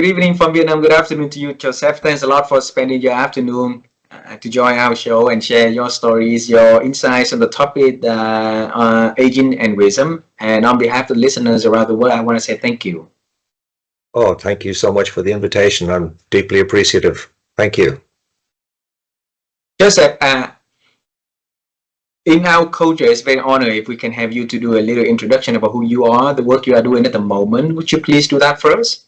Good evening from Vietnam. Good afternoon to you, Joseph. Thanks a lot for spending your afternoon to join our show and share your stories, your insights on the topic aging and wisdom. And on behalf of the listeners around the world, I want to say thank you. Oh, thank you so much for the invitation. I'm deeply appreciative. Thank you. Joseph, in our culture, it's very honored if we can have you to do a little introduction about who you are, the work you are doing at the moment. Would you please do that for us?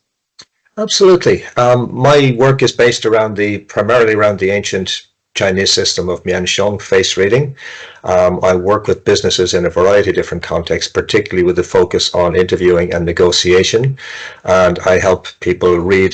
Absolutely. My work is based primarily around the ancient Chinese system of Mianxiong face reading. I work with businesses in a variety of different contexts, particularly with the focus on interviewing and negotiation. And I help people read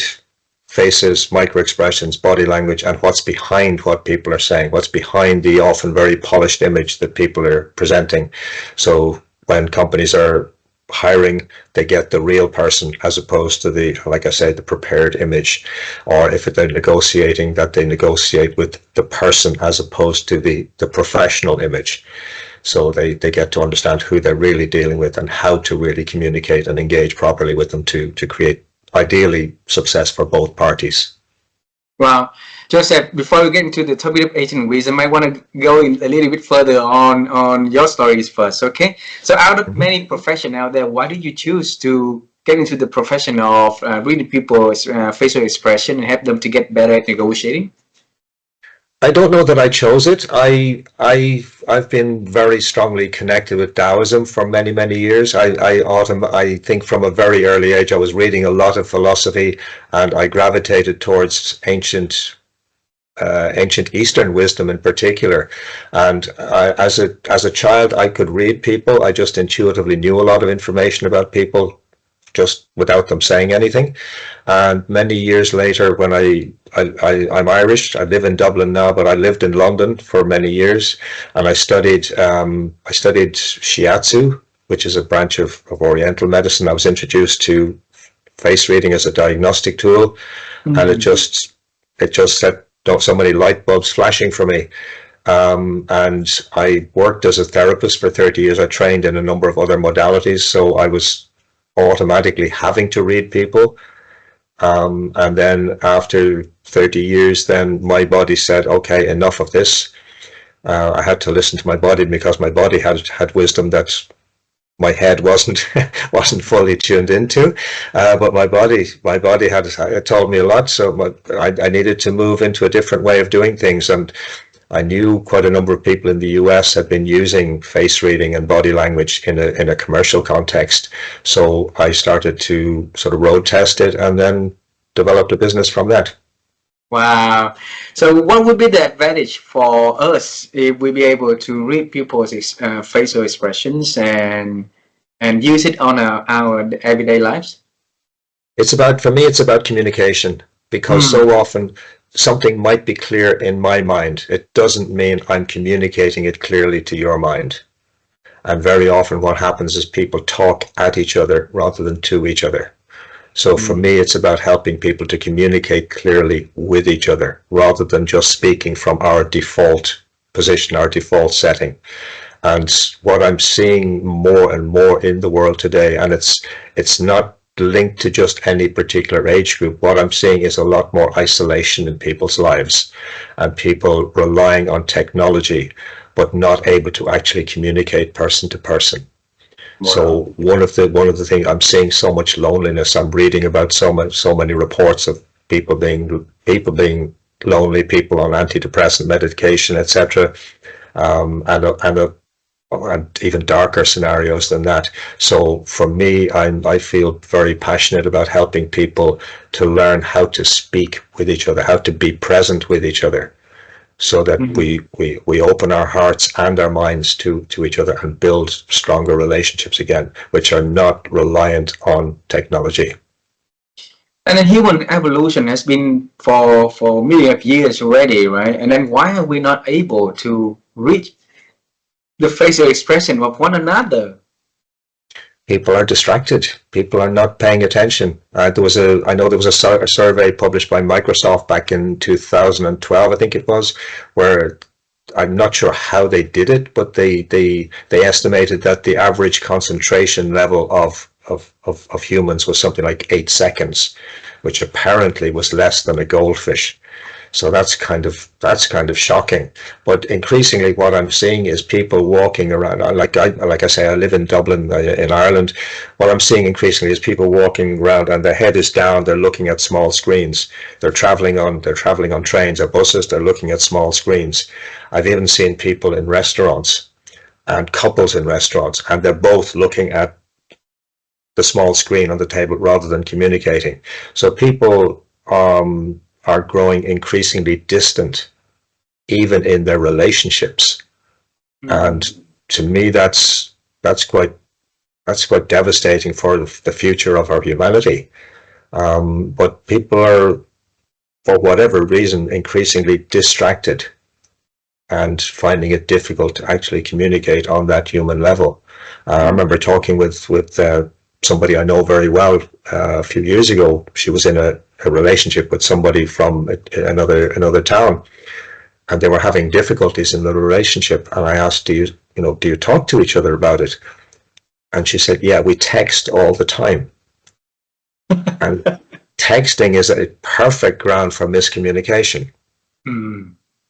faces, micro-expressions, body language, and what's behind what people are saying, what's behind the often very polished image that people are presenting. So when companies are hiring, they get the real person as opposed to the, like I said, the prepared image. Or if they're negotiating, that they negotiate with the person as opposed to the professional image. So they get to understand who they're really dealing with and how to really communicate and engage properly with them to create ideally success for both parties. Wow. Joseph, before we get into the topic of aging and wisdom, I want to go in a little bit further on your stories first, okay? So out of many professions out there, why did you choose to get into the profession of reading people's facial expression and help them to get better at negotiating? I don't know that I chose it. I've been very strongly connected with Taoism for many, many years. I think from a very early age I was reading a lot of philosophy, and I gravitated towards ancient Eastern wisdom in particular. And as a child, I could read people. I just intuitively knew a lot of information about people just without them saying anything. And many years later, when I'm Irish, I live in Dublin now, but I lived in London for many years, and I studied shiatsu, which is a branch of Oriental medicine. I was introduced to face reading as a diagnostic tool, and it just set so many light bulbs flashing for me. And I worked as a therapist for 30 years. I trained in a number of other modalities, so I was automatically having to read people. And then after 30 years, then my body said, okay, enough of this. I had to listen to my body, because my body had wisdom that my head wasn't fully tuned into, but my body had told me a lot. So I needed to move into a different way of doing things, and I knew quite a number of people in the US had been using face reading and body language in a commercial context. So I started to sort of road test it, and then developed a business from that. Wow. So what would be the advantage for us if we be able to read people's facial expressions and use it on our everyday lives? For me, it's about communication, because so often something might be clear in my mind. It doesn't mean I'm communicating it clearly to your mind. And very often what happens is people talk at each other rather than to each other. So for me, it's about helping people to communicate clearly with each other, rather than just speaking from our default position, our default setting. And what I'm seeing more and more in the world today, and it's not linked to just any particular age group, what I'm seeing is a lot more isolation in people's lives, and people relying on technology, but not able to actually communicate person to person. Wow. So one of the things, I'm seeing so much loneliness. I'm reading about so many reports of people being lonely, people on antidepressant medication, etc., and even darker scenarios than that. So for me, I feel very passionate about helping people to learn how to speak with each other, how to be present with each other, so that we open our hearts and our minds to each other and build stronger relationships again, which are not reliant on technology. And then human evolution has been for millions of years already, right? And then why are we not able to reach the facial expression of one another? People are distracted. People are not paying attention. I know there was a survey published by Microsoft back in 2012, I think it was, where I'm not sure how they did it, but they estimated that the average concentration level of humans was something like 8 seconds. which apparently was less than a goldfish. So that's kind of shocking. But increasingly, what I'm seeing is people walking around. Like I say, I live in Dublin, in Ireland. What I'm seeing increasingly is people walking around, and their head is down. They're looking at small screens. They're traveling on trains or buses. They're looking at small screens. I've even seen people in restaurants and couples in restaurants, and they're both looking at the small screen on the table rather than communicating. So people are growing increasingly distant, even in their relationships. And to me, that's quite devastating for the future of our humanity. But people are, for whatever reason, increasingly distracted and finding it difficult to actually communicate on that human level. I remember talking with somebody I know very well a few years ago. She was in a relationship with somebody from another town, and they were having difficulties in the relationship. And I asked, do you talk to each other about it? And she said, yeah, we text all the time. And texting is a perfect ground for miscommunication.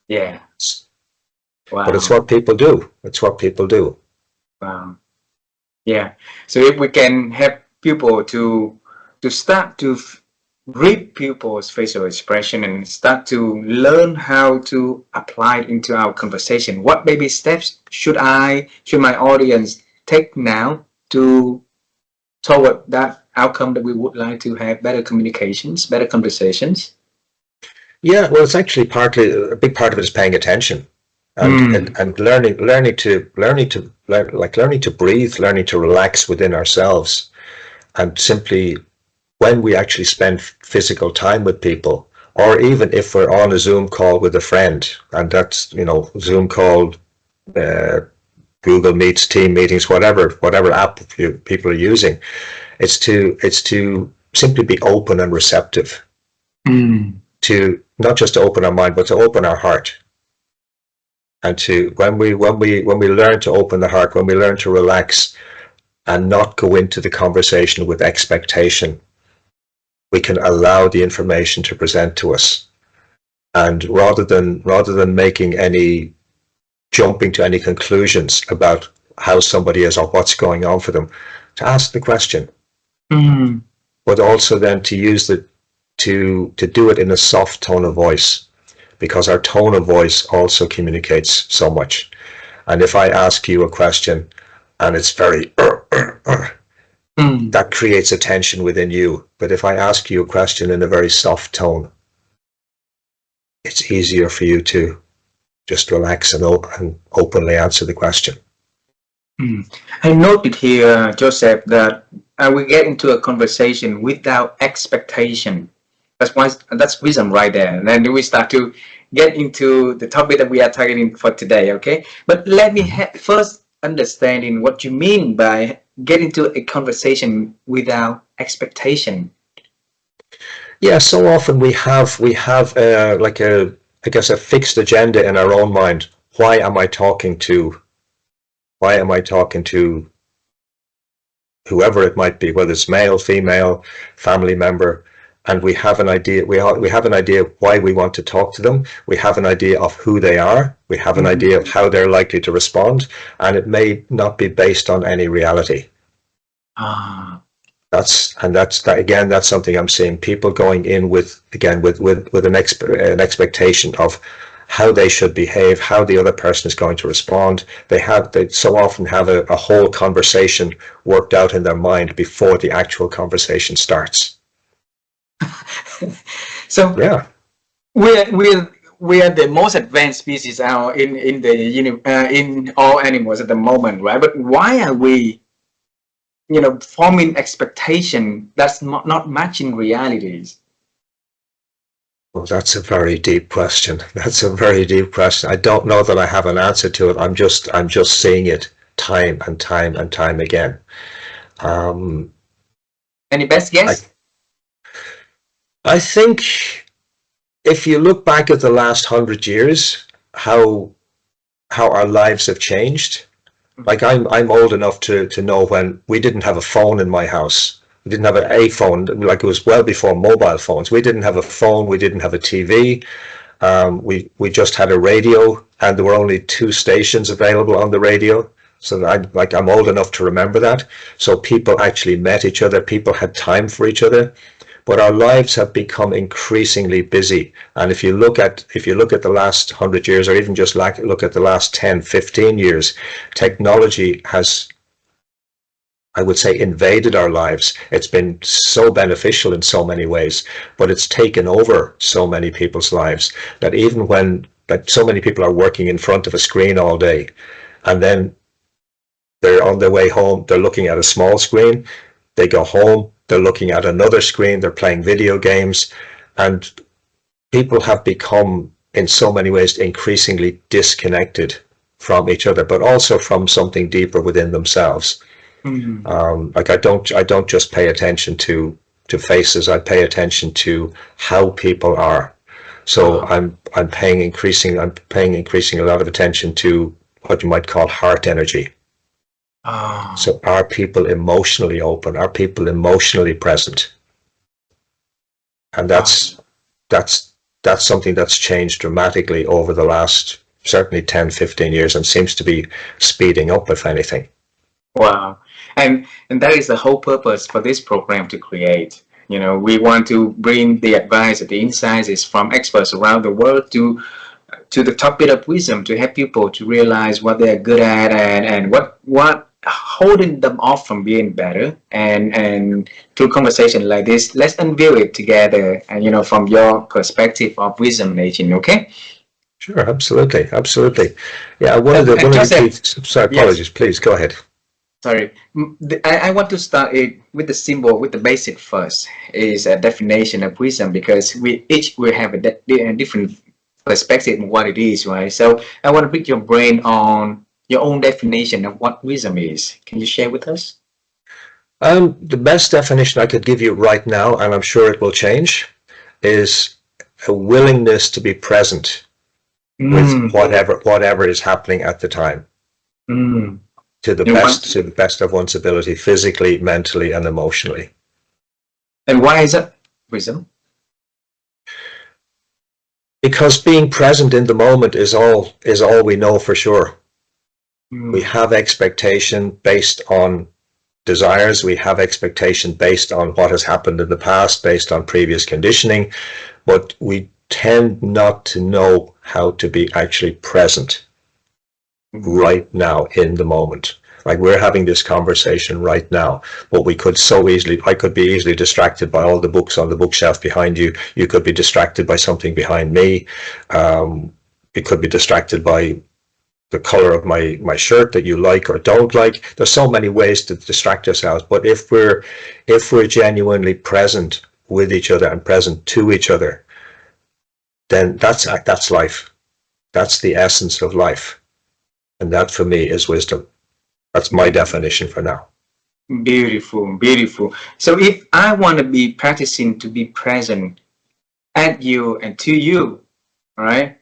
Yeah. Wow. But it's what people do. It's what people do. Wow. Yeah. So if we can help people to start to read people's facial expression and start to learn how to apply it into our conversation, what baby steps should my audience take now toward that outcome that we would like to have better communications, better conversations? Yeah, well, it's actually a big part of it is paying attention. And learning to breathe, learning to relax within ourselves, and simply when we actually spend physical time with people, or even if we're on a Zoom call with a friend, and that's Zoom call, Google Meets, Team meetings, whatever app people are using, it's to simply be open and receptive, to not just to open our mind, but to open our heart. And when we learn to open the heart, when we learn to relax and not go into the conversation with expectation, we can allow the information to present to us. And rather than jumping to any conclusions about how somebody is or what's going on for them, to ask the question, but also then to use to do it in a soft tone of voice, because our tone of voice also communicates so much. And if I ask you a question and it's very that creates a tension within you. But if I ask you a question in a very soft tone, it's easier for you to just relax and openly answer the question. I noted here, Joseph, that we get into a conversation without expectation. That's wisdom right there. And then we start to get into the topic that we are targeting for today, okay? But let me first understanding what you mean by get into a conversation without expectation. Yeah, so often we have I guess a fixed agenda in our own mind. Why am I talking to whoever it might be, whether it's male, female, family member? And we have an idea. We have an idea of why we want to talk to them. We have an idea of who they are. We have an idea of how they're likely to respond, and it may not be based on any reality. That's something I'm seeing. People going in with an expectation of how they should behave, how the other person is going to respond. They so often have a whole conversation worked out in their mind before the actual conversation starts. So yeah, we are the most advanced species in all animals at the moment, right? But why are we, forming expectation that's not matching realities? Well, that's a very deep question. I don't know that I have an answer to it. I'm just seeing it time and time and time again. Any best guess? I think if you look back at the last 100 years, how our lives have changed. Like I'm old enough to know when we didn't have a phone in my house. We didn't have a phone, like it was well before mobile phones. We didn't have a phone. We didn't have a TV. We just had a radio, and there were only 2 stations available on the radio. So I'm old enough to remember that. So people actually met each other. People had time for each other. But our lives have become increasingly busy. And if you look at the last 100 years, or even just look at the last 10, 15 years, technology has, I would say, invaded our lives. It's been so beneficial in so many ways, but it's taken over so many people's lives that even when so many people are working in front of a screen all day, and then they're on their way home, they're looking at a small screen, they go home, they're looking at another screen, they're playing video games, and people have become, in so many ways, increasingly disconnected from each other, but also from something deeper within themselves. Like I don't just pay attention to faces. I pay attention to how people are. So I'm paying increasing a lot of attention to what you might call heart energy. So are people emotionally open? Are people emotionally present? And that's something that's changed dramatically over the last certainly 10, 15 years, and seems to be speeding up, if anything. Wow. And that is the whole purpose for this program to create. You know, we want to bring the advice, the insights from experts around the world to the top bit of wisdom, to help people to realize what they're good at, and what holding them off from being better. And through conversation like this, let's unveil it together, and you know, from your perspective of wisdom aging. Okay. Sure, absolutely. Yeah, one of the key, sorry, apologies, yes. Please go ahead. Sorry, I want to start it with the symbol, with the basic first, is a definition of wisdom, because we each will have a different perspective on what it is, right? So I want to pick your brain on your own definition of what wisdom is. Can you share with us? The best definition I could give you right now, and I'm sure it will change, is a willingness to be present with whatever is happening at the time. To the best of one's ability, physically, mentally, and emotionally. And why is that wisdom? Because being present in the moment is all we know for sure. We have expectation based on desires. We have expectation based on what has happened in the past, based on previous conditioning, but we tend not to know how to be actually present right now in the moment. Like we're having this conversation right now, but I could be easily distracted by all the books on the bookshelf behind you. You could be distracted by something behind me. You could be distracted by the color of my shirt that you like or don't like. There's so many ways to distract ourselves, but if we're genuinely present with each other and present to each other, then that's life. That's the essence of life. And that for me is wisdom. That's my definition for now. Beautiful, beautiful. So if I want to be practicing to be present at you and to you, all right,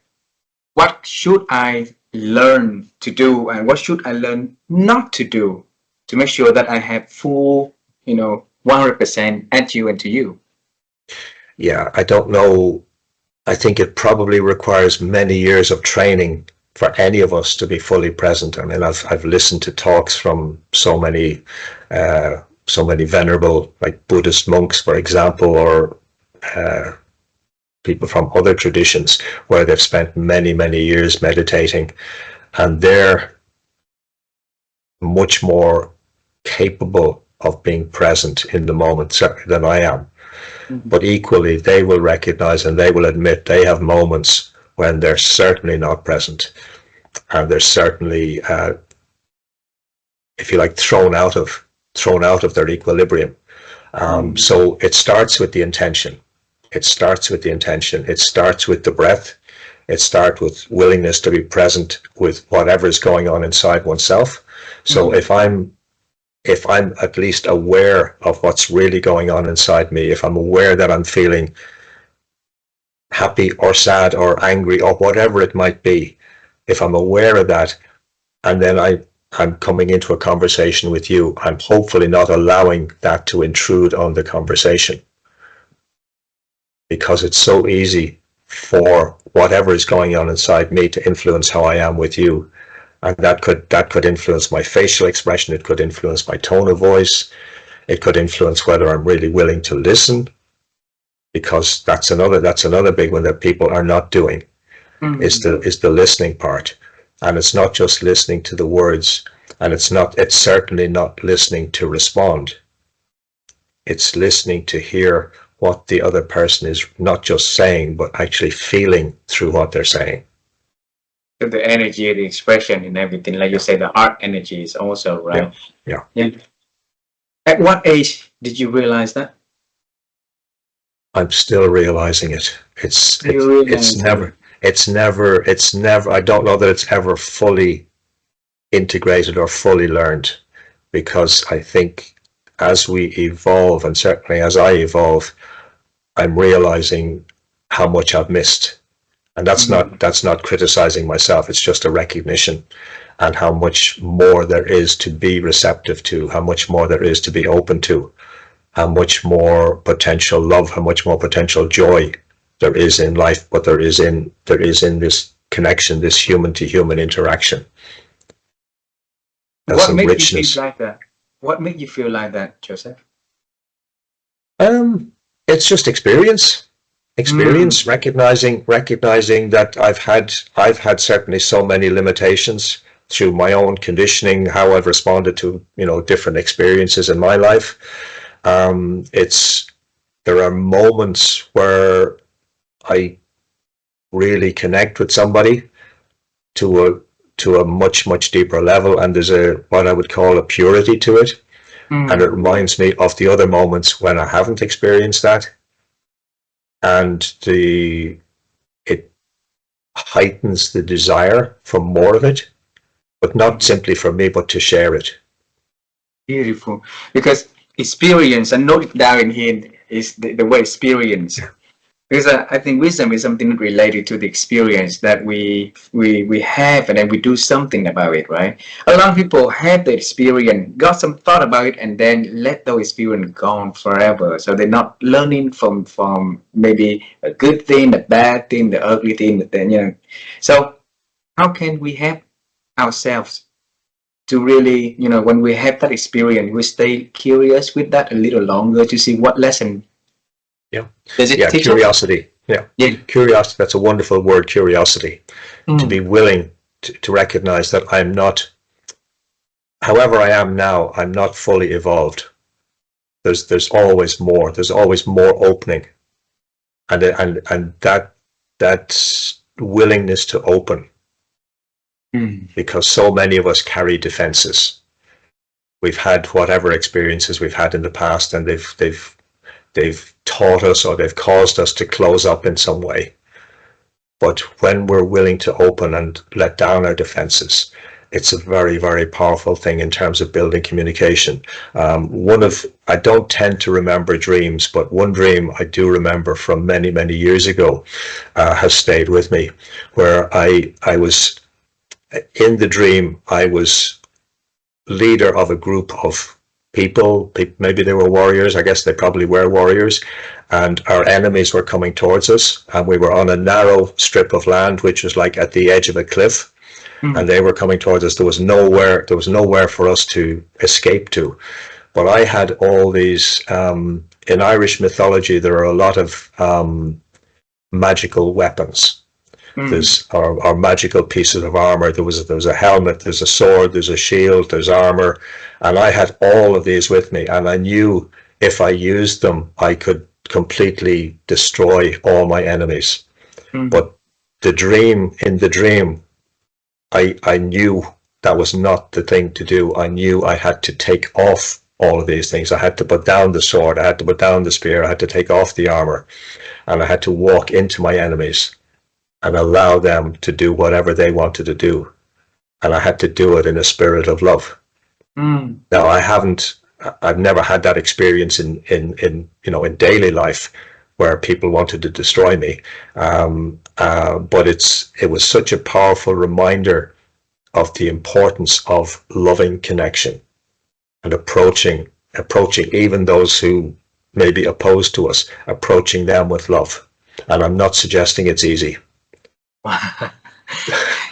what should I learn to do, and what should I learn not to do to make sure that I have full, 100% at you and to you? Yeah, I don't know. I think it probably requires many years of training for any of us to be fully present. I mean, I've listened to talks from so many venerable, like Buddhist monks, for example, or people from other traditions where they've spent many, many years meditating, and they're much more capable of being present in the moment, certainly, than I am. But equally, they will recognize and they will admit they have moments when they're certainly not present, and they're certainly, if you like, thrown out of their equilibrium. So it starts with the intention. It starts with the breath. It starts with willingness to be present with whatever is going on inside oneself. So if I'm at least aware of what's really going on inside me, if I'm aware that I'm feeling happy or sad or angry or whatever it might be, if I'm aware of that, and then I'm coming into a conversation with you, I'm hopefully not allowing that to intrude on the conversation, because it's so easy for whatever is going on inside me to influence how I am with you. And that could influence my facial expression, it could influence my tone of voice, it could influence whether I'm really willing to listen, because that's another big one that people are not doing, is the listening part. And it's not just listening to the words, and it's certainly not listening to respond. It's listening to hear what the other person is not just saying, but actually feeling through what they're saying. The energy, the expression, and everything, like you say, the art energy is also right. Yeah. At what age did you realize that? I'm still realizing it. It's never. I don't know that it's ever fully integrated or fully learned, because I think as we evolve, and certainly as I evolve, I'm realizing how much I've missed. And that's not criticizing myself, it's just a recognition, and how much more there is to be receptive to, how much more there is to be open to, how much more potential love, how much more potential joy there is in life, but there is in this connection, this human to human interaction. There's what makes you feel like that? What made you feel like that, Joseph? It's just experience, recognizing that I've had certainly so many limitations through my own conditioning, how I've responded to, different experiences in my life. There are moments where I really connect with somebody to a much deeper level, and there's what I would call a purity to it. And it reminds me of the other moments when I haven't experienced that, and it heightens the desire for more of it, but not simply for me, but to share it. Beautiful, because experience, and note it down in here, is the word experience. Because I think wisdom is something related to the experience that we have, and then we do something about it, right? A lot of people have the experience, got some thought about it, and then let those experience gone forever. So they're not learning from maybe a good thing, a bad thing, the ugly thing, but then, So how can we help ourselves to really, when we have that experience, we stay curious with that a little longer to see what lesson. Does it teach curiosity. Curiosity, that's a wonderful word, curiosity. To be willing to recognize that I'm not, however I am now, I'm not fully evolved. There's always more. There's always more opening. And that willingness to open. Because so many of us carry defenses. We've had whatever experiences we've had in the past, and they've taught us, or they've caused us to close up in some way. But when we're willing to open and let down our defenses, it's a very, very powerful thing in terms of building communication. I don't tend to remember dreams, but one dream I do remember from many, many years ago has stayed with me, where I was, in the dream, I was leader of a group of people, maybe they were warriors, I guess they probably were warriors, and our enemies were coming towards us, and we were on a narrow strip of land which was like at the edge of a cliff, and they were coming towards us. There was nowhere for us to escape to. But I had all these, in Irish mythology there are a lot of magical weapons. There's our magical pieces of armor. There was a helmet, there's a sword, there's a shield, there's armor, and I had all of these with me, and I knew if I used them I could completely destroy all my enemies. But in the dream I knew that was not the thing to do. I knew I had to take off all of these things. I had to put down the sword, I had to put down the spear, I had to take off the armor, and I had to walk into my enemies and allow them to do whatever they wanted to do. And I had to do it in a spirit of love. Now I've never had that experience in daily life where people wanted to destroy me. But it was such a powerful reminder of the importance of loving connection and approaching even those who may be opposed to us, approaching them with love. And I'm not suggesting it's easy.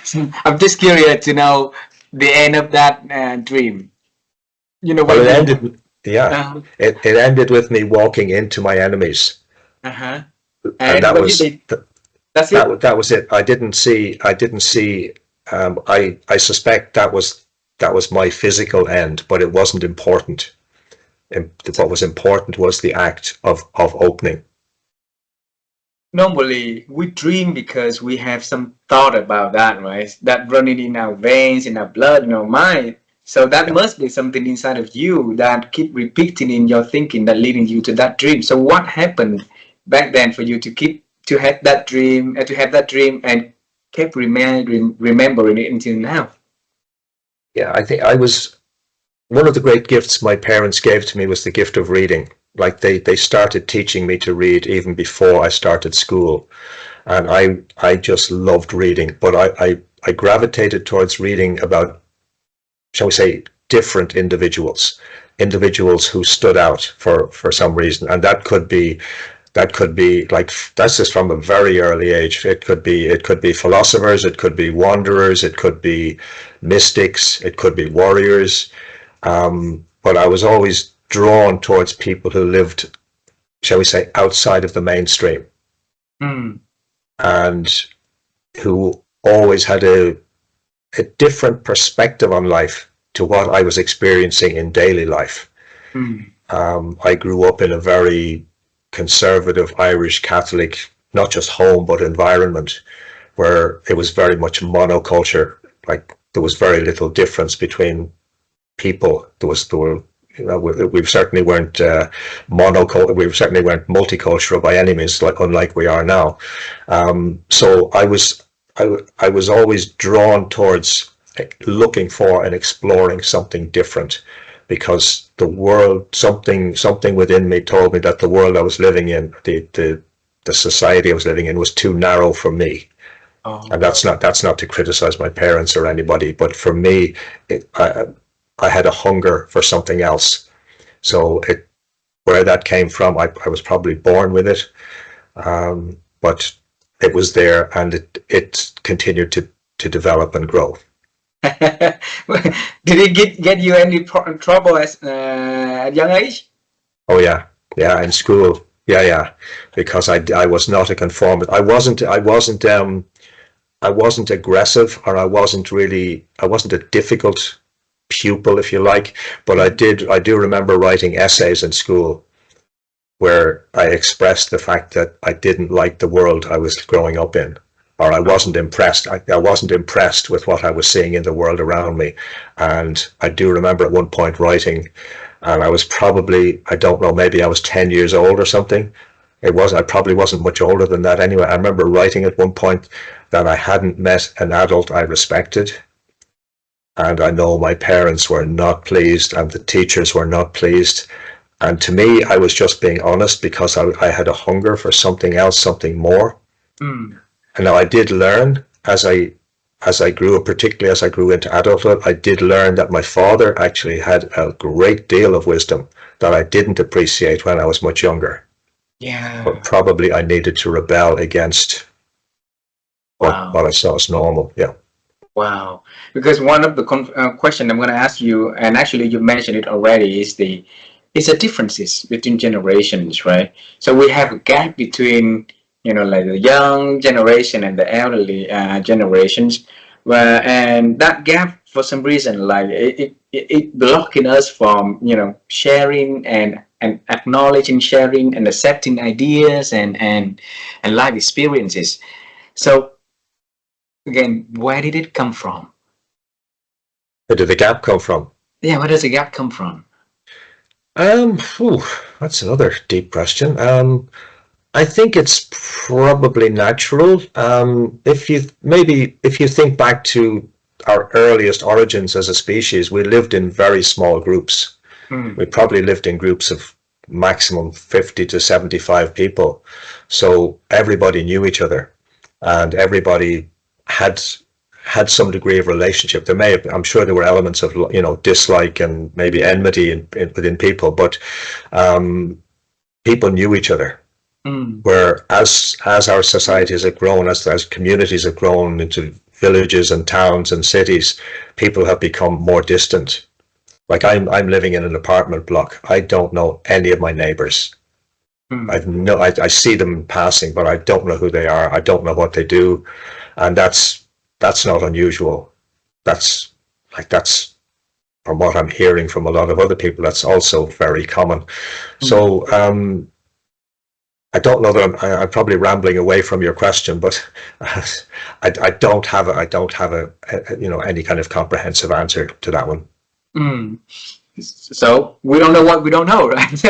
So I'm just curious to know the end of that dream. You know, Well, when it you, ended, yeah, uh, it ended with me walking into my enemies. uh-huh. And And that what did was, they, that's it? that was it. I didn't see, I suspect that was my physical end, but it wasn't important. And what was important was the act of opening. Normally, we dream because we have some thought about that, right? That running in our veins, in our blood, in our mind. So that Yeah. must be something inside of you that keep repeating in your thinking that leading you to that dream. So what happened back then for you to keep to have that dream, and keep remembering it until now? Yeah, I think one of the great gifts my parents gave to me was the gift of reading. Like they started teaching me to read even before I started school. And I just loved reading, but I gravitated towards reading about, shall we say, different individuals who stood out for some reason. And that could be like, that's just from a very early age. It could be philosophers, it could be wanderers, it could be mystics, it could be warriors. But I was always drawn towards people who lived, shall we say, outside of the mainstream, Mm. and who always had a different perspective on life to what I was experiencing in daily life. Mm. I grew up in a very conservative Irish Catholic, not just home, but environment, where it was very much monoculture. Like, there was very little difference between people. We certainly weren't monocultural. We certainly weren't multicultural by any means, unlike we are now. So I was always drawn towards looking for and exploring something different, because the world, something within me told me that the world I was living in, the society I was living in, was too narrow for me. Oh. And that's not to criticize my parents or anybody, but for me, I had a hunger for something else. So where that came from, I was probably born with it, but it was there, and it continued to develop and grow. Did it get you any trouble at young age? Oh yeah, in school, yeah, because I was not a conformist. I wasn't aggressive, or I wasn't a difficult pupil, if you like, but I do remember writing essays in school where I expressed the fact that I didn't like the world I was growing up in, or I wasn't impressed. I wasn't impressed with what I was seeing in the world around me. And I do remember at one point writing, and I was probably, I don't know, maybe I was 10 years old or something. I probably wasn't much older than that anyway. I remember writing at one point that I hadn't met an adult I respected. And I know my parents were not pleased, and the teachers were not pleased. And to me, I was just being honest, because I had a hunger for something else, something more. Mm. And now I did learn as I grew up, particularly as I grew into adulthood, I did learn that my father actually had a great deal of wisdom that I didn't appreciate when I was much younger. Yeah. But probably I needed to rebel against what I saw as normal. Yeah. Wow. Because one of the question I'm going to ask you, and actually you mentioned it already, is the differences between generations, right? So we have a gap between, like the young generation and the elderly generations, and that gap, for some reason, like it blocking us from, sharing and acknowledging, sharing and accepting ideas and life experiences. So again, where did it come from? Where did the gap come from? Yeah, where does the gap come from? That's another deep question. I think it's probably natural. If you think back to our earliest origins as a species, we lived in very small groups. We probably lived in groups of maximum 50 to 75 people. So everybody knew each other, and everybody had had some degree of relationship. There may have, I'm sure there were elements of, you know, dislike and maybe enmity within people, but people knew each other. Where as our societies have grown, as communities have grown into villages and towns and cities, people have become more distant. Like I'm living in an apartment block. I don't know any of my neighbors. I see them passing, but I don't know who they are. I don't know what they do, and that's not unusual. That's from what I'm hearing from a lot of other people. That's also very common. So I don't know that I'm probably rambling away from your question, but I don't have a you know, any kind of comprehensive answer to that one. So we don't know what we don't know, right?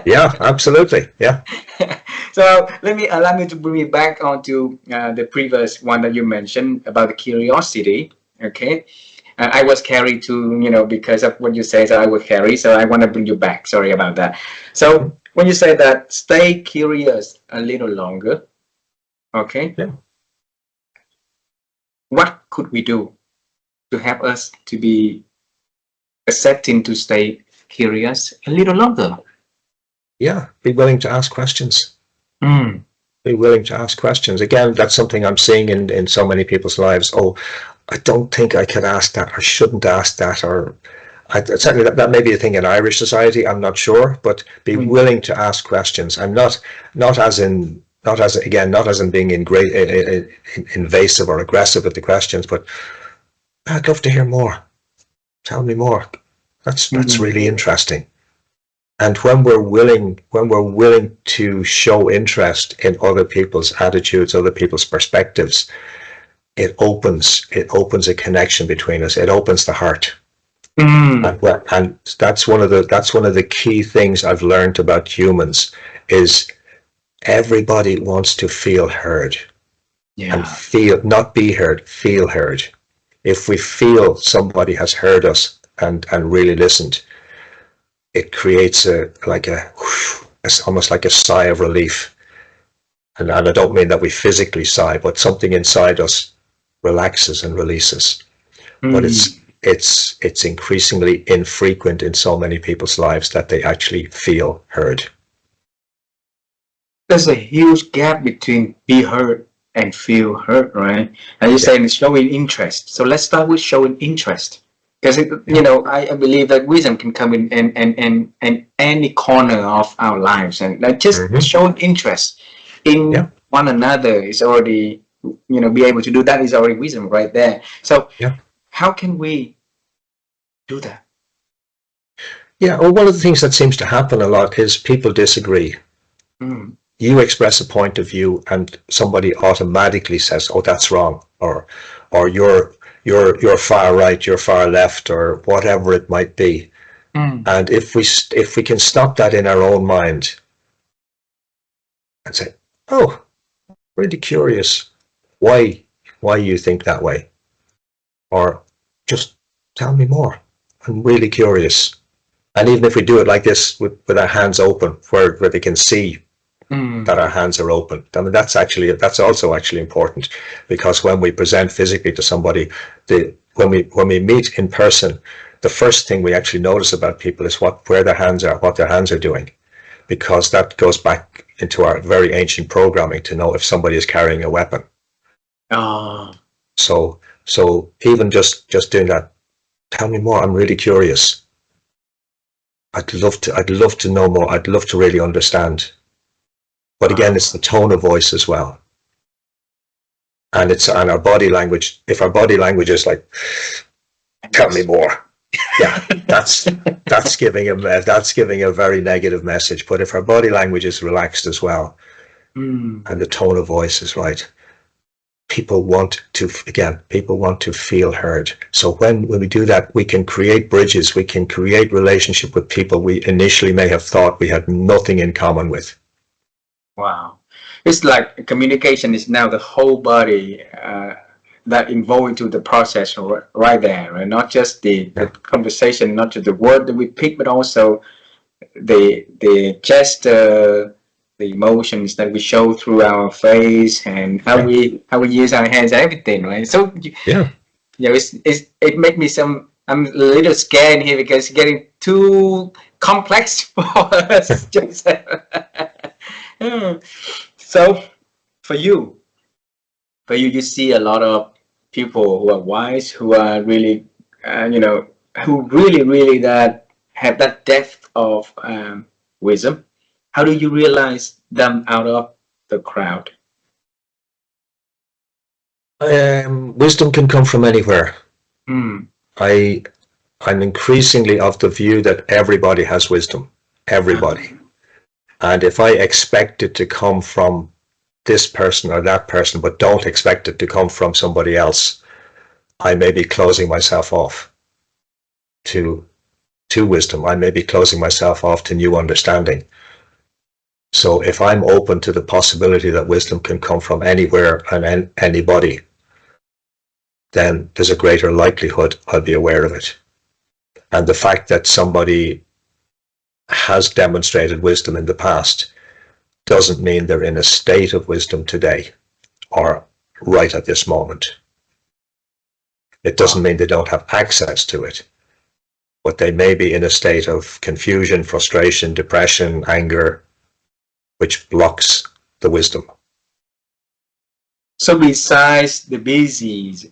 Yeah, absolutely. Yeah. So allow me to bring you back onto the previous one that you mentioned about the curiosity. Okay, I was carried to, you know, because of what you say, so I was carried. So I want to bring you back. Sorry about that. So when you say that, stay curious a little longer. Okay. Yeah. What could we do to help us to be accepting to stay curious a little longer? Yeah, be willing to ask questions. Be willing to ask questions. Again, that's something I'm seeing in so many people's lives. Oh, I don't think I could ask that, or shouldn't ask that, or certainly that may be a thing in Irish society. I'm not sure, but be willing to ask questions, and not as in being invasive or aggressive with the questions, but I'd love to hear more. Tell me more. That's really interesting. And when we're willing to show interest in other people's attitudes, other people's perspectives, it opens a connection between us. It opens the heart. And that's one of the key things I've learned about humans is everybody wants to feel heard. And feel, not be heard, feel heard. If we feel somebody has heard us and really listened, it creates almost like a sigh of relief. And I don't mean that we physically sigh, but something inside us relaxes and releases. But it's increasingly infrequent in so many people's lives that they actually feel heard. There's a huge gap between be heard and feel heard, right? And you're saying it's showing interest. So let's start with showing interest. Because, you know, I believe that wisdom can come in any corner of our lives. And just showing interest in one another is already, you know, be able to do that is already wisdom right there. So how can we do that? Yeah, well, one of the things that seems to happen a lot is people disagree. You express a point of view and somebody automatically says, oh, that's wrong, or you're far right, you're far left, or whatever it might be. And if we can stop that in our own mind and say, oh, really curious why you think that way, or just tell me more, I'm really curious. And even if we do it like this with our hands open, where they can see that our hands are open, I mean, that's also actually important, because when we present physically to somebody, when we meet in person, the first thing we actually notice about people is where their hands are, what their hands are doing, because that goes back into our very ancient programming to know if somebody is carrying a weapon. So even just doing that, tell me more, I'm really curious. I'd love to know more. I'd love to really understand. But again, it's the tone of voice as well, and our body language. If our body language is like, "Tell me more," yeah, that's giving a very negative message. But if our body language is relaxed as well, and the tone of voice is right, people want to feel heard. So when we do that, we can create bridges. We can create relationship with people we initially may have thought we had nothing in common with. Wow. It's like communication is now the whole body that involved into the process right there, and not just the conversation, not just the word that we pick, but also the gesture, the emotions that we show through our face, and how we use our hands, everything, right? So Yeah, it make me I'm a little scared here because it's getting too complex for us, Joseph. So for you, you see a lot of people who are wise, who are really, who really that have that depth of wisdom. How do you realize them out of the crowd? Wisdom can come from anywhere. Mm. I I'm increasingly of the view that everybody has wisdom, everybody. And if I expect it to come from this person or that person, but don't expect it to come from somebody else, I may be closing myself off to wisdom. I may be closing myself off to new understanding. So if I'm open to the possibility that wisdom can come from anywhere and anybody, then there's a greater likelihood I'll be aware of it. And the fact that somebody has demonstrated wisdom in the past doesn't mean they're in a state of wisdom today or right at this moment. It doesn't mean they don't have access to it, but they may be in a state of confusion, frustration, depression, anger, which blocks the wisdom. So besides the busies,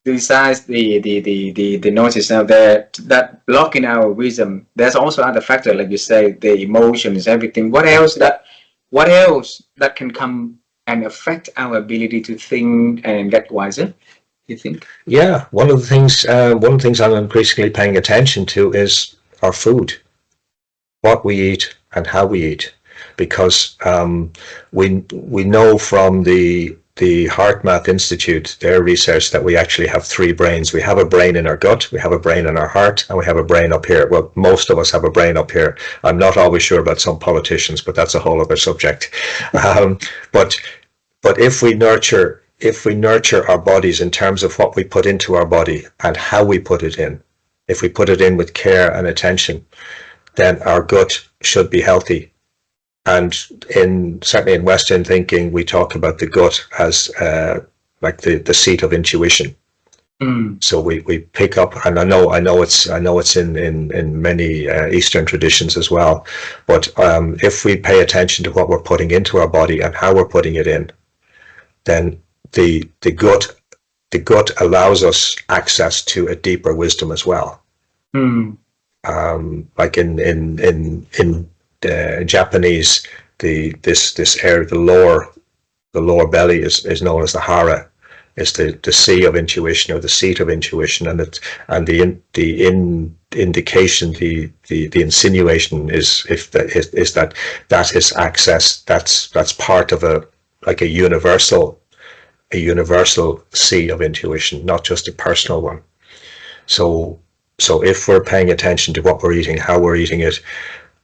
besides the noises out there that blocking our wisdom, there's also other factor, like you say, the emotions, everything. What else that can come and affect our ability to think and get wiser, you think? Yeah, one of the things I'm increasingly paying attention to is our food, what we eat and how we eat, because we know from the HeartMath Institute, their research, that we actually have three brains. We have a brain in our gut, we have a brain in our heart, and we have a brain up here. Well, most of us have a brain up here. I'm not always sure about some politicians, but that's a whole other subject. But if we nurture our bodies in terms of what we put into our body and how we put it in, if we put it in with care and attention, then our gut should be healthy. And certainly in Western thinking, we talk about the gut as like the seat of intuition. Mm. So we pick up, and I know it's in many Eastern traditions as well. But if we pay attention to what we're putting into our body and how we're putting it in, then the gut allows us access to a deeper wisdom as well. Mm. Like in Japanese, this area, the lower belly is known as the hara, is the sea of intuition, or the seat of intuition, and the indication, the insinuation is that is access. That's part of a universal sea of intuition, not just a personal one. So if we're paying attention to what we're eating, how we're eating it,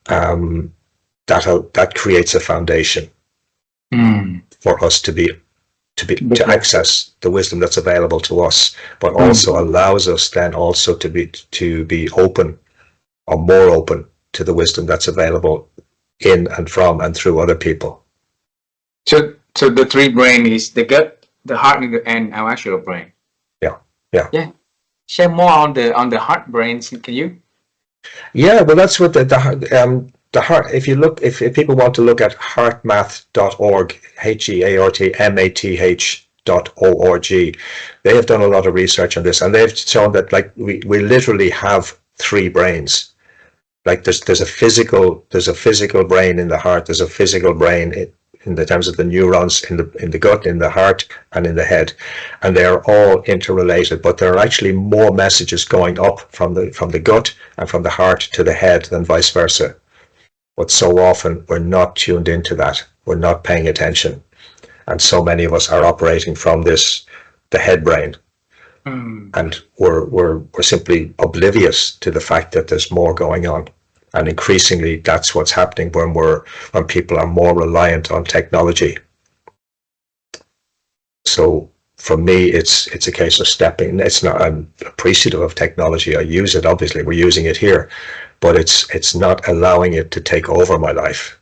that creates a foundation for us to access the wisdom that's available to us, but also allows us then also to be open, or more open, to the wisdom that's available in and from and through other people. So the three brain is the gut, the heart, and our actual brain. Yeah. Share more on the heart brains, can you? Yeah, well, that's what the heart. If people want to look at heartmath.org, HEARTMATH.org, they have done a lot of research on this, and they've shown that we literally have three brains. Like there's a physical brain in the heart. There's a physical brain in the terms of the neurons in the gut, in the heart, and in the head, and they are all interrelated. But there are actually more messages going up from the gut and from the heart to the head than vice versa. But so often we're not tuned into that. We're not paying attention, and so many of us are operating from the head brain, and we're simply oblivious to the fact that there's more going on. And increasingly, that's what's happening when people are more reliant on technology. So for me, it's a case of stepping. It's not. I'm appreciative of technology. I use it. Obviously, we're using it here, but it's not allowing it to take over my life.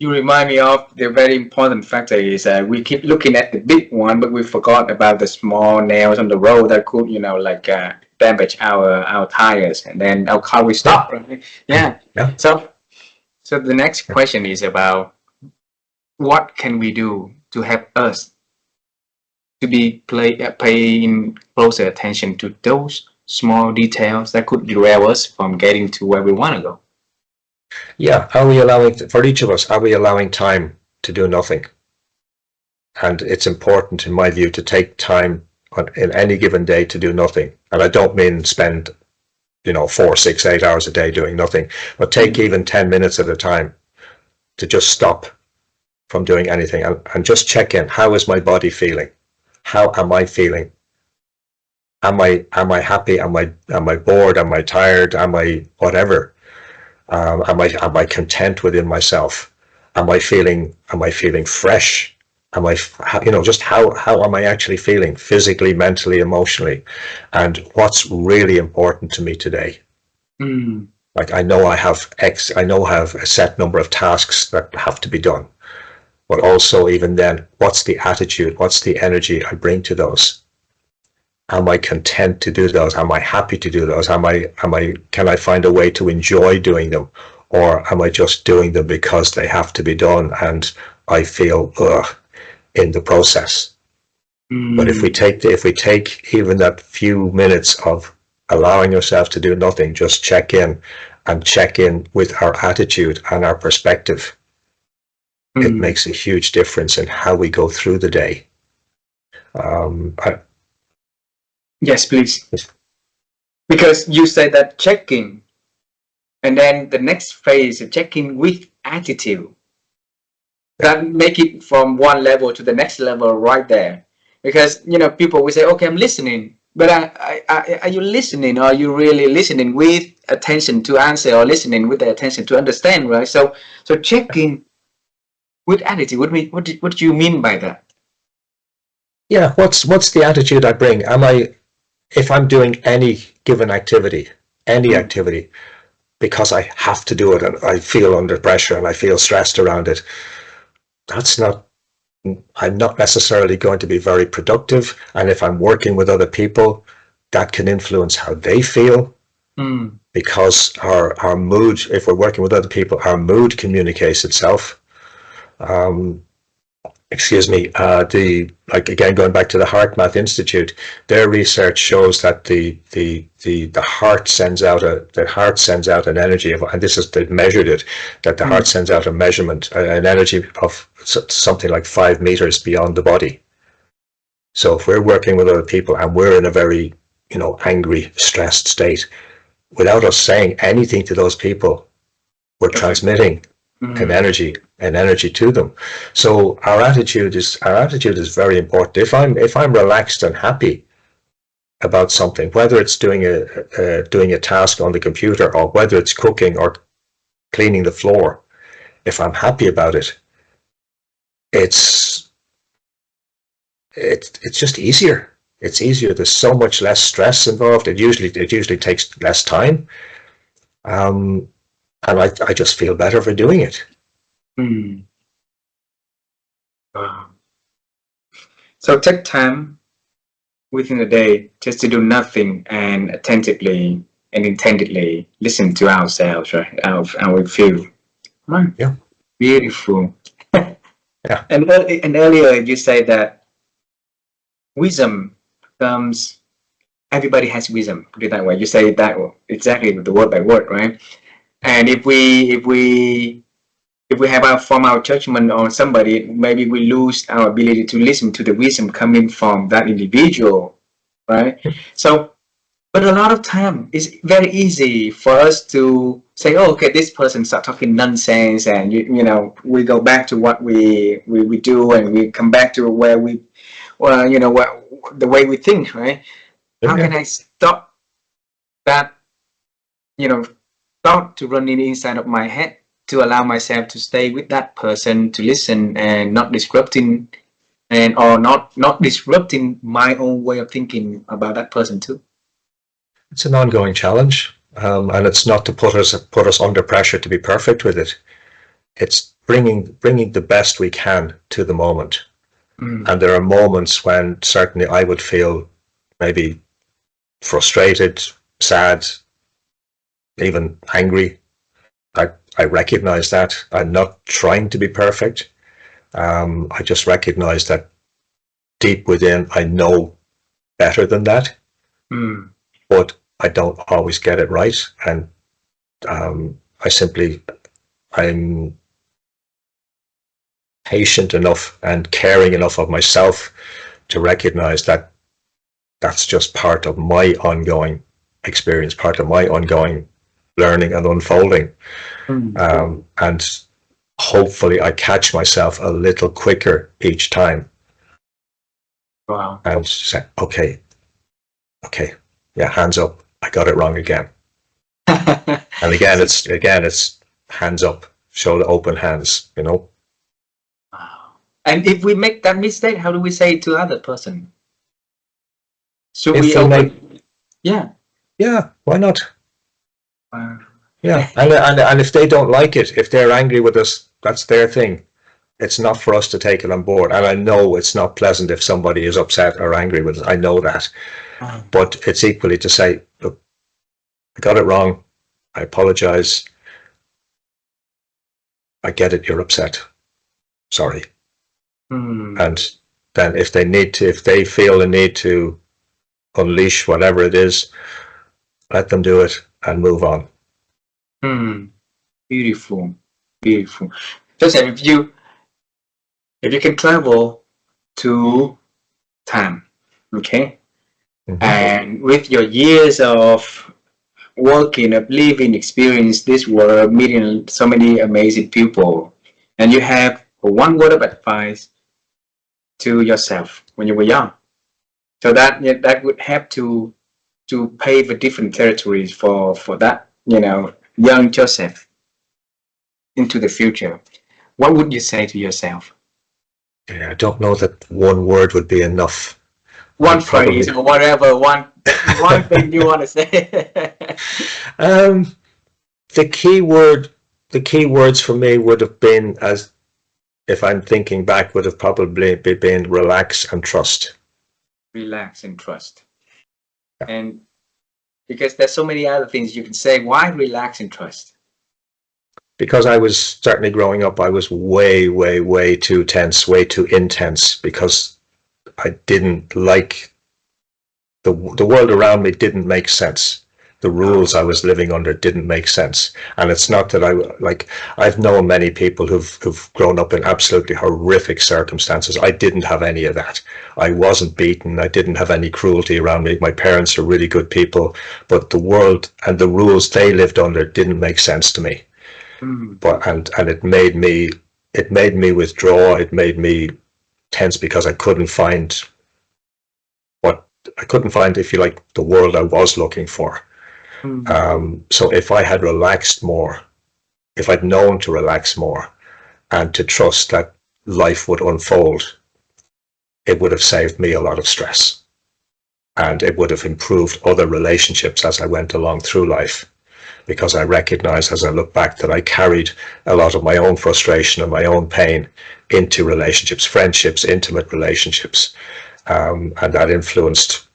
You remind me of the very important factor is we keep looking at the big one, but we forgot about the small nails on the road that could, like damage our tires, and then our car will Yeah. stop. Right? Yeah. Yeah. So the next question is about what can we do to help us to be paying closer attention to those small details that could derail us from getting to where we want to go. Yeah. Are we allowing, for each of us, are we allowing time to do nothing? And it's important, in my view, to take time in any given day to do nothing. And I don't mean spend, 4, 6, 8 hours a day doing nothing, but take even 10 minutes at a time to just stop from doing anything and just check in. How is my body feeling? How am I feeling? Am I happy? Am I bored? Am I tired? Am I whatever? Am I content within myself? Am I feeling fresh? Am I, just how am I actually feeling physically, mentally, emotionally? And what's really important to me today? Like I know I have a set number of tasks that have to be done. But also even then, what's the attitude? What's the energy I bring to those? Am I content to do those? Am I happy to do those? Can I find a way to enjoy doing them? Or am I just doing them because they have to be done and I feel in the process? But if we take even that few minutes of allowing yourself to do nothing, just check in with our attitude and our perspective, it makes a huge difference in how we go through the day. Yes, please. Because you said that checking, and then the next phase of checking with attitude. That make it from one level to the next level right there. Because people will say, "Okay, I'm listening," but are you listening? Or are you really listening with attention to answer, or listening with the attention to understand? Right. So checking with attitude. What do you mean by that? Yeah, what's the attitude I bring? If I'm doing any given activity, because I have to do it and I feel under pressure and I feel stressed around it, I'm not necessarily going to be very productive. And if I'm working with other people, that can influence how they feel. Because our mood, if we're working with other people, our mood communicates itself. Again, going back to the HeartMath Institute, their research shows that the heart sends out an energy of, and they've measured it, that the heart sends out an energy of something like 5 meters beyond the body. So if we're working with other people and we're in a very, angry, stressed state, without us saying anything to those people, we're transmitting an energy to them. So our attitude is very important. If I'm relaxed and happy about something, whether it's doing a task on the computer or whether it's cooking or cleaning the floor, if I'm happy about it, it's just easier. It's easier. There's so much less stress involved. It usually takes less time. And I just feel better for doing it. So take time within the day just to do nothing and attentively and intently listen to ourselves, right? How we feel. Right. Yeah. Beautiful. Yeah. And earlier you said that wisdom comes. Everybody has wisdom. Put it that way. You say that exactly the word by word, right? And if we form our judgment on somebody, maybe we lose our ability to listen to the wisdom coming from that individual, right? So, but a lot of time it's very easy for us to say, "Oh, okay, this person start talking nonsense," and we go back to what we do, and we come back to where the way we think, right? How can I stop that, thought to run inside of my head, to allow myself to stay with that person, to listen and not disrupting, or not disrupting my own way of thinking about that person too? It's an ongoing challenge, and it's not to put us under pressure to be perfect with it. It's bringing the best we can to the moment. And there are moments when certainly I would feel maybe frustrated, sad, even angry. I recognize that. I'm not trying to be perfect. I just recognize that deep within, I know better than that, but I don't always get it right. And I'm patient enough and caring enough of myself to recognize that that's just part of my ongoing experience, part of my ongoing learning and unfolding. And hopefully I catch myself a little quicker each time. Wow. And say, okay, yeah, hands up, I got it wrong again. And again, it's hands up, shoulder open hands, you know. Wow. And if we make that mistake, how do we say it to other person? Should we open? Yeah, why not? Wow. Yeah, and if they don't like it, if they're angry with us, that's their thing. It's not for us to take it on board. And I know it's not pleasant if somebody is upset or angry with us. I know that. But it's equally to say, look, I got it wrong. I apologize. I get it, you're upset. Sorry. And then if they feel the need to unleash whatever it is, let them do it and move on. Beautiful. Joseph, if you can travel to time, okay, and with your years of working, of living experience this world, meeting so many amazing people, and you have one word of advice to yourself when you were young, so that would have to pave a different territories for that, young Joseph into the future. What would you say to yourself? Yeah, I don't know that one word would be enough. One phrase or whatever, one thing you want to say. The key words for me would have been, as if I'm thinking back, would have probably been relax and trust. Relax and trust. And because there's so many other things you can say, why relax and trust? Because I was certainly growing up, I was way too tense, way too intense, because I didn't like the world around me didn't make sense. The rules I was living under didn't make sense. And it's not that I've known many people who've grown up in absolutely horrific circumstances. I didn't have any of that. I wasn't beaten. I didn't have any cruelty around me. My parents are really good people, but the world and the rules they lived under didn't make sense to me. But and it made me withdraw. It made me tense because I couldn't find, if you like, the world I was looking for. So if I had relaxed more, if I'd known to relax more and to trust that life would unfold, it would have saved me a lot of stress, and it would have improved other relationships as I went along through life. Because I recognize, as I look back, that I carried a lot of my own frustration and my own pain into relationships, friendships, intimate relationships, and that influenced,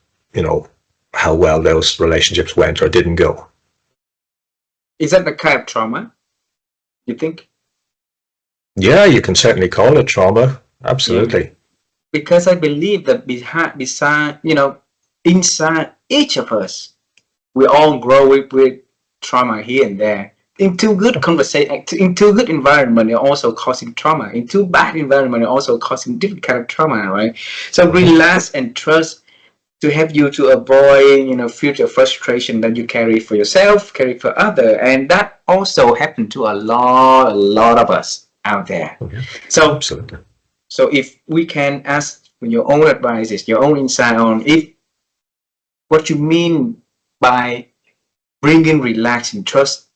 how well those relationships went or didn't go. Is that the kind of trauma, you think? Yeah, you can certainly call it trauma. Absolutely. Yeah. Because I believe that inside each of us, we all grow with trauma here and there. In too good conversation, in too good environment, you're also causing trauma. In too bad environment, you're also causing different kind of trauma, right? So relax and trust to help you to avoid, future frustration that you carry for yourself, carry for other, and that also happened to a lot of us out there. So absolutely. So if we can ask your own advices, your own insight on what you mean by bringing relax and trust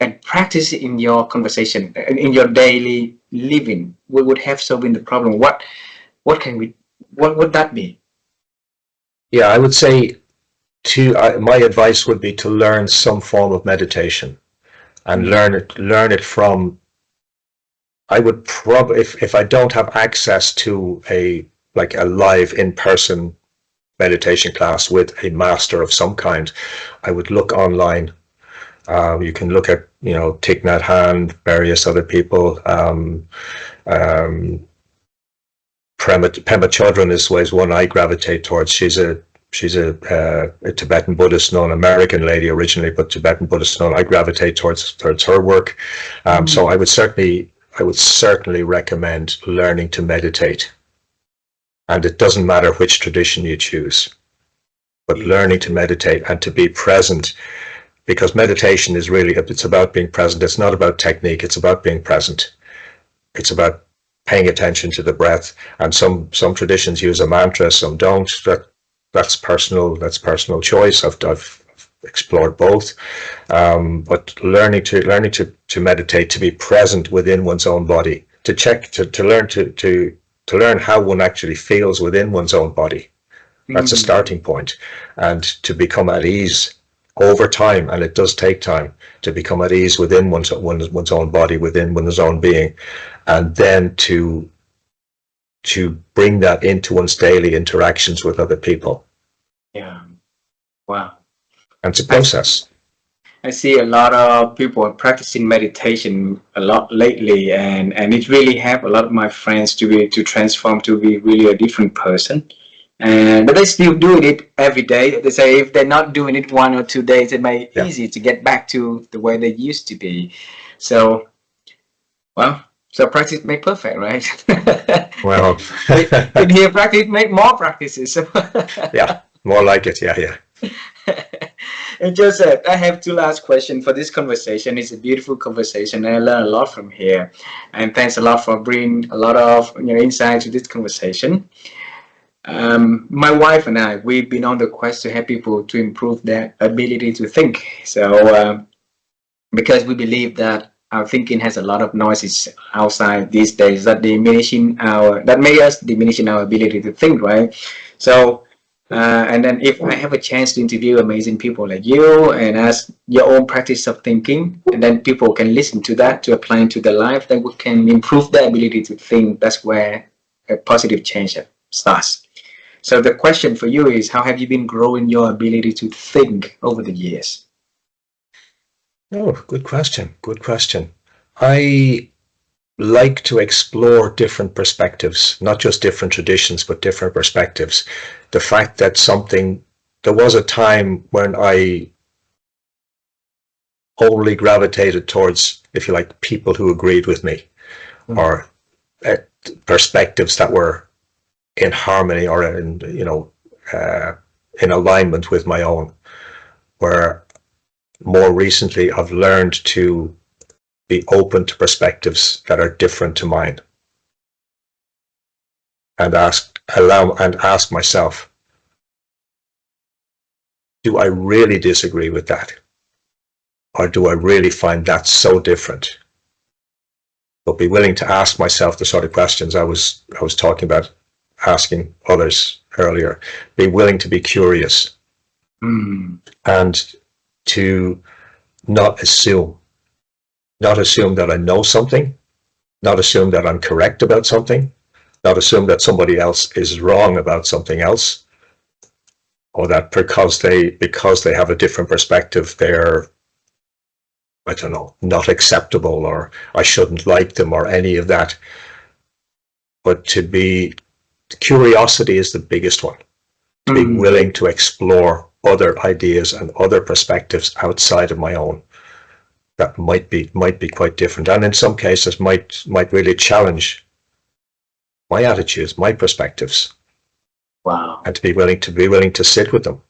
and practice it in your conversation, in your daily living, we would have solving the problem. What would that be? Yeah, I would say my advice would be to learn some form of meditation, and learn it from I would probably, if I don't have access to a live in-person meditation class with a master of some kind, I would look online. You can look at, Thich Nhat Hanh, various other people. Pema Chodron is one I gravitate towards. She's a Tibetan Buddhist nun, American lady originally, but Tibetan Buddhist nun. I gravitate towards her work. So I would certainly recommend learning to meditate. And it doesn't matter which tradition you choose, but learning to meditate and to be present, because meditation is really, it's about being present. It's not about technique. It's about being present. It's about paying attention to the breath. And some traditions use a mantra, some don't. That's personal choice. I've explored both. But learning to meditate, to be present within one's own body, to learn how one actually feels within one's own body. That's a starting point. And to become at ease over time, and it does take time to become at ease within one's own body, within one's own being, and then to bring that into one's daily interactions with other people. Yeah. Wow. And it's a process. I see a lot of people are practicing meditation a lot lately, and it really helped a lot of my friends to transform to be really a different person. But they still doing it every day. They say if they're not doing it 1 or 2 days, it may be easy to get back to the way they used to be. So, well, so practice make perfect, right? Well, in here, practice make more practices. Yeah, more like it. Yeah. And Joseph, I have 2 last questions for this conversation. It's a beautiful conversation, and I learned a lot from here. And thanks a lot for bringing a lot of insight to this conversation. My wife and I, we've been on the quest to help people to improve their ability to think. So, because we believe that our thinking has a lot of noises outside these days that make us diminishing our ability to think, right? So, and then if I have a chance to interview amazing people like you and ask your own practice of thinking, and then people can listen to that to apply into their life, then we can improve their ability to think. That's where a positive change starts. So the question for you is, how have you been growing your ability to think over the years? Oh, good question. Good question. I like to explore different perspectives, not just different traditions, but different perspectives. The fact that there was a time when I only gravitated towards, if you like, people who agreed with me, or perspectives that were in harmony or in alignment with my own, where more recently I've learned to be open to perspectives that are different to mine, and ask myself, do I really disagree with that? Or do I really find that so different? But be willing to ask myself the sort of questions I was talking about asking others earlier. Be willing to be curious, and to not assume that I know something, not assume that I'm correct about something, not assume that somebody else is wrong about something else, or that because they have a different perspective, they're, I don't know, not acceptable, or I shouldn't like them, or any of that. But curiosity is the biggest one. To be willing to explore other ideas and other perspectives outside of my own that might be quite different, and in some cases might really challenge my attitudes, my perspectives. Wow. And to be willing to sit with them,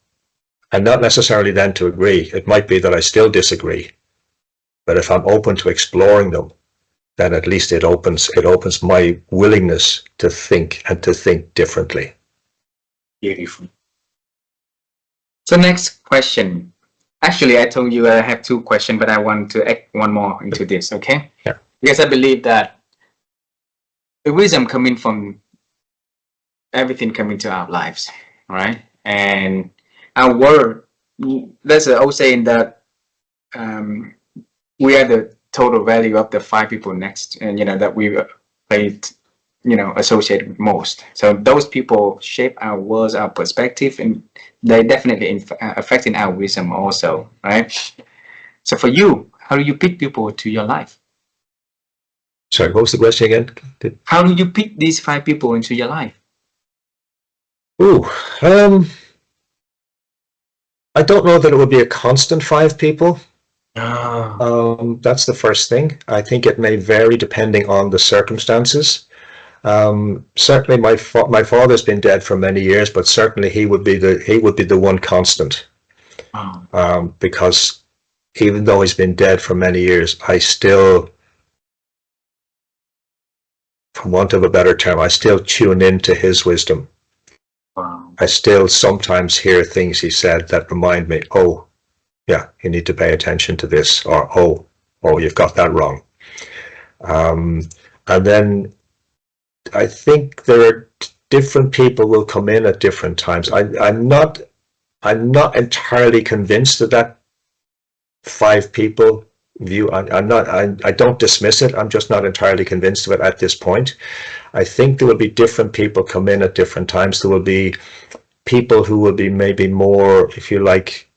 and not necessarily then to agree. It might be that I still disagree, but if I'm open to exploring them, then at least it opens my willingness to think, and to think differently. Beautiful. So next question. Actually, I told you I have 2 questions, but I want to add one more into this, okay? Yeah. Because I believe that the wisdom coming from everything coming to our lives, right? And our world, there's an old saying that we are the total value of the 5 people next, and that we played, associated with most. So those people shape our worlds, our perspective, and they definitely affecting our wisdom also, right? So for you, how do you pick people to your life? Sorry, what was the question again? How do you pick these 5 people into your life? Ooh, I don't know that it would be a constant 5 people. That's the first thing. I think it may vary depending on the circumstances. Certainly, my father's been dead for many years, but certainly he would be the one constant. Because even though he's been dead for many years, I still, for want of a better term, I still tune into his wisdom. I still sometimes hear things he said that remind me, oh, yeah, you need to pay attention to this, or oh, you've got that wrong. And then I think there are different people will come in at different times. I'm not entirely convinced that 5 people view. I don't dismiss it. I'm just not entirely convinced of it at this point. I think there will be different people come in at different times. There will be people who will be maybe more, if you like,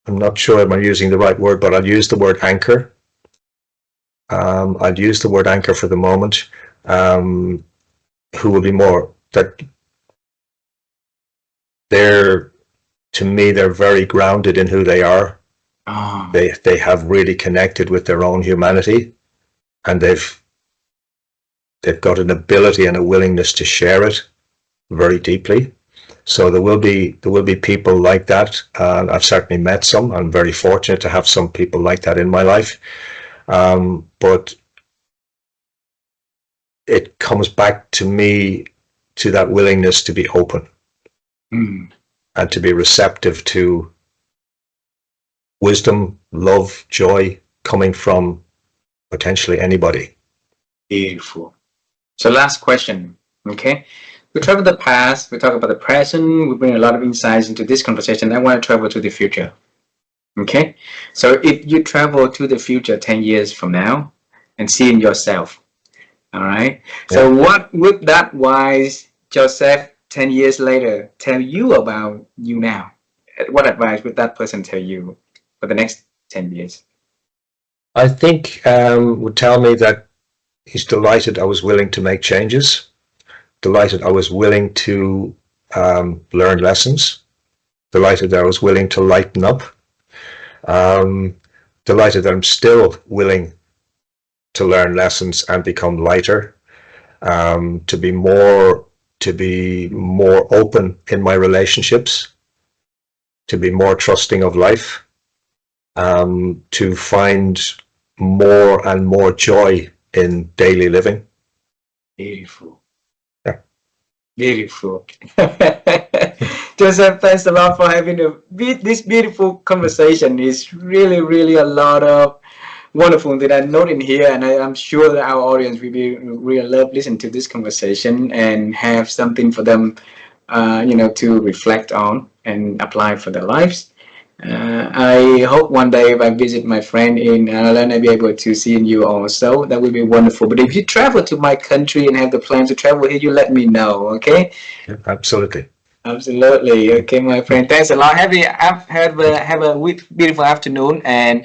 I'm not sure if I'm using the right word, but I'll use the word anchor. I'll use the word anchor for the moment. Who will be more that to me, they're very grounded in who they are. They have really connected with their own humanity, and they've got an ability and a willingness to share it very deeply. So there will be people like that. I've certainly met some. I'm very fortunate to have some people like that in my life. But it comes back to me to that willingness to be open and to be receptive to wisdom, love, joy coming from potentially anybody. Beautiful. So last question, okay? We talk about the past, we talk about the present, we bring a lot of insights into this conversation. I want to travel to the future, okay? So if you travel to the future 10 years from now and seeing yourself, all right? So what would that wise Joseph 10 years later tell you about you now? What advice would that person tell you for the next 10 years? I think would tell me that he's delighted I was willing to make changes, delighted I was willing to learn lessons, delighted that I was willing to lighten up, delighted that I'm still willing to learn lessons and become lighter, to be more open in my relationships, to be more trusting of life, to find more and more joy in daily living. Beautiful. Yeah. Beautiful. Joseph, thanks a lot for having this beautiful conversation. It's really, really a lot of wonderful that I note in here, and I'm sure that our audience will be really love listen to this conversation and have something for them, to reflect on and apply for their lives. I hope one day if I visit my friend in Ireland, I'll be able to see you also. That would be wonderful. But if you travel to my country and have the plan to travel here, you let me know, okay? Yeah, absolutely. Absolutely. Okay, my friend. Thanks a lot. Have a beautiful afternoon, and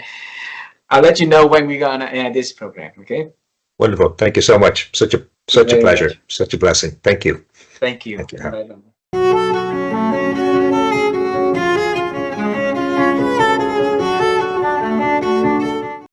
I'll let you know when we're gonna end this program, okay? Wonderful. Thank you so much. Such a pleasure. Such a blessing. Thank you. Thank you. Thank you. Bye-bye.